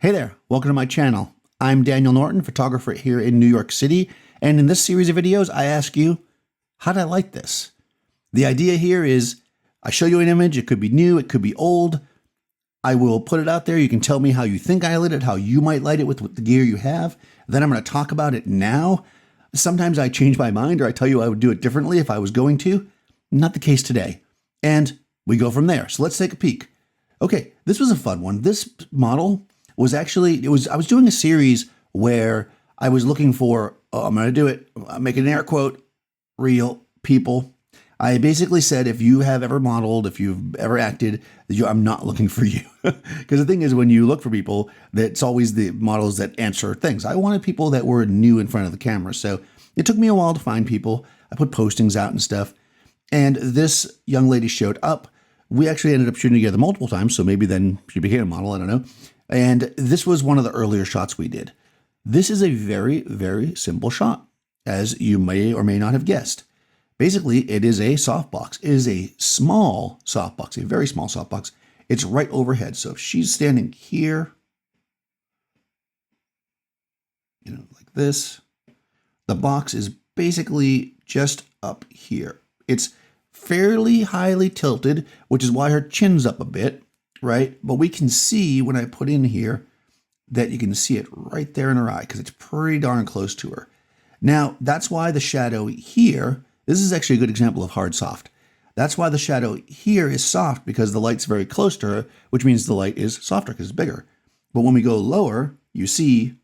Hey there, welcome to my channel. I'm Daniel Norton, photographer here in New York City, and in this series of videos, I ask you, how did I light this? The idea here is, I show you an image, it could be new, it could be old, I will put it out there, you can tell me how you think I lit it, how you might light it with the gear you have, then I'm going to talk about it now. Sometimes I change my mind, or I tell you I would do it differently if I was going to. Not the case today. And we go from there, so let's take a peek. Okay, this was a fun one. This model was actually, I was doing a series where I was looking for, I'm going to do it, I'm making an air quote, real people. I basically said, if you have ever modeled, if you've ever acted, I'm not looking for you. Because the thing is, when you look for people, that's always the models that answer things. I wanted people that were new in front of the camera. So it took me a while to find people. I put postings out and stuff. And this young lady showed up. We actually ended up shooting together multiple times. So maybe then she became a model, I don't know. And this was one of the earlier shots we did. This is a very, very simple shot, as you may or may not have guessed. Basically, it is a softbox. It is a small softbox, a very small softbox. It's right overhead. So if she's standing here, like this, the box is basically just up here. It's fairly highly tilted, which is why her chin's up a bit. Right? But we can see when I put in here that you can see it right there in her eye because it's pretty darn close to her. Now, that's why the shadow here, this is actually a good example of hard soft. That's why the shadow here is soft, because the light's very close to her, which means the light is softer because it's bigger. But when we go lower, you see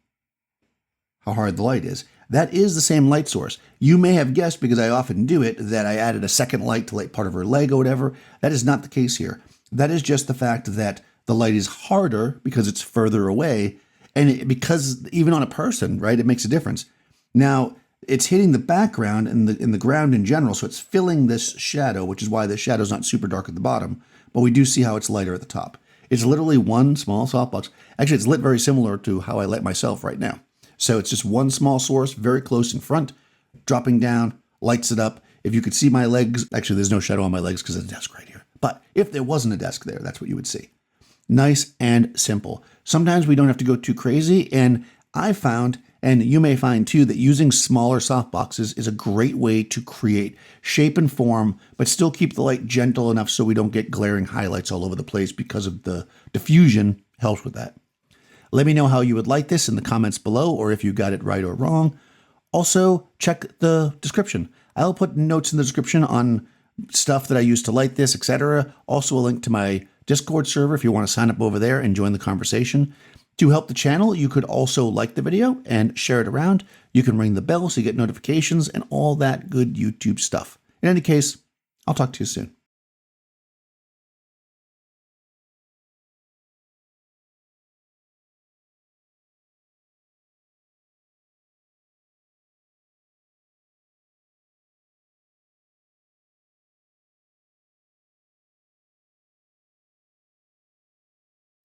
how hard the light is. That is the same light source. You may have guessed, because I often do it, that I added a second light to light part of her leg or whatever. That is not the case here. That is just the fact that the light is harder because it's further away, and because even on a person, right, it makes a difference. Now, it's hitting the background and the ground in general, so it's filling this shadow, which is why the shadow's not super dark at the bottom, but we do see how it's lighter at the top. It's literally one small softbox. Actually, it's lit very similar to how I light myself right now. So it's just one small source, very close in front, dropping down, lights it up. If you could see my legs, actually there's no shadow on my legs because there's a desk right here. But if there wasn't a desk there, that's what you would see. Nice and simple. Sometimes we don't have to go too crazy. And I found, and you may find too, that using smaller softboxes is a great way to create shape and form, but still keep the light gentle enough so we don't get glaring highlights all over the place, because of the diffusion helps with that. Let me know how you would like this in the comments below, or if you got it right or wrong. Also, check the description. I'll put notes in the description on stuff that I use to light this, etc. Also a link to my Discord server if you want to sign up over there and join the conversation. To help the channel, you could also like the video and share it around. You can ring the bell so you get notifications and all that good YouTube stuff. In any case, I'll talk to you soon.